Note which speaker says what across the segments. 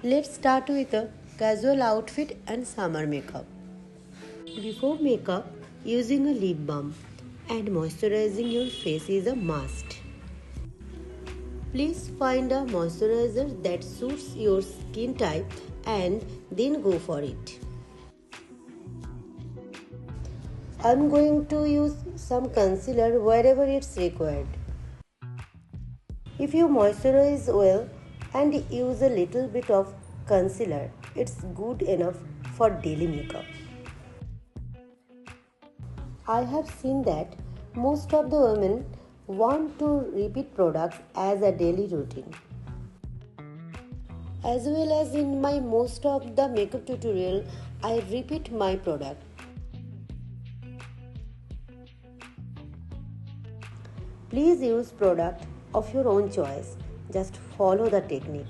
Speaker 1: Let's start with a casual outfit and summer makeup. Before makeup, using a lip balm and moisturizing your face is a must. Please find a moisturizer that suits your skin type and then go for it. I'm going to use some concealer wherever it's required. If you moisturize well and use a little bit of concealer, it's good enough for daily makeup. I have seen that most of the women want to repeat products as a daily routine. As well as in my most of the makeup tutorial, I repeat my product. Please use product of your own choice. Just follow the technique.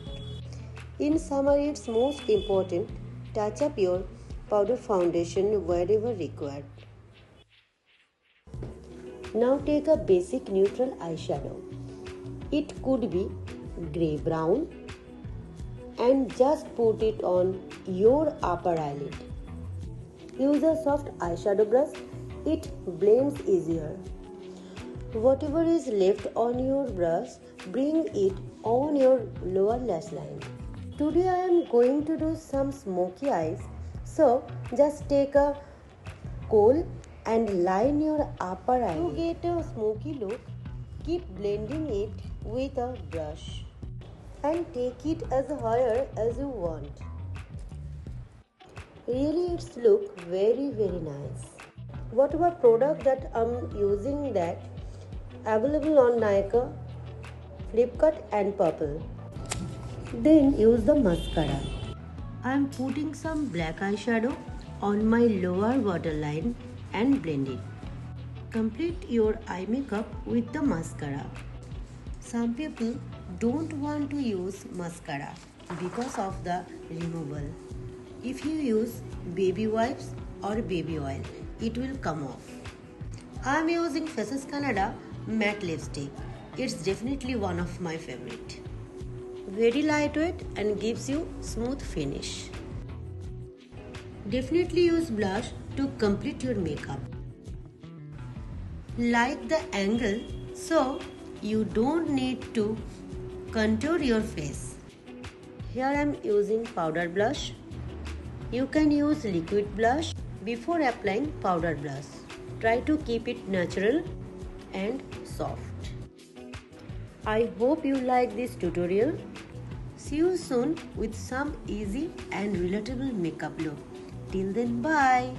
Speaker 1: In summer, it's most important, touch up your powder foundation wherever required. Now take a basic neutral eyeshadow. It could be grey-brown and just put it on your upper eyelid. Use a soft eyeshadow brush, it blends easier. Whatever is left on your brush, bring it on your lower lash line. Today I am going to do some smoky eyes, so just take a coal and line your upper eye. To get a smoky look, keep blending it with a brush and take it as higher as you want. Really, it's look very nice. Whatever product that I'm using that available on Nykaa, Flipkart and Purple. Then use the mascara. I am putting some black eyeshadow on my lower waterline and blend it. Complete your eye makeup with the mascara. Some people don't want to use mascara because of the removal. If you use baby wipes or baby oil, it will come off. I am using Faces Canada matte lipstick. It's definitely one of my favorite. Very lightweight and gives you smooth finish. Definitely use blush to complete your makeup. Like the angle, so you don't need to contour your face. Here I am using powder blush. You can use liquid blush before applying powder blush. Try to keep it natural and soft. I hope you like this tutorial. See you soon with some easy and relatable makeup look. Till then, bye.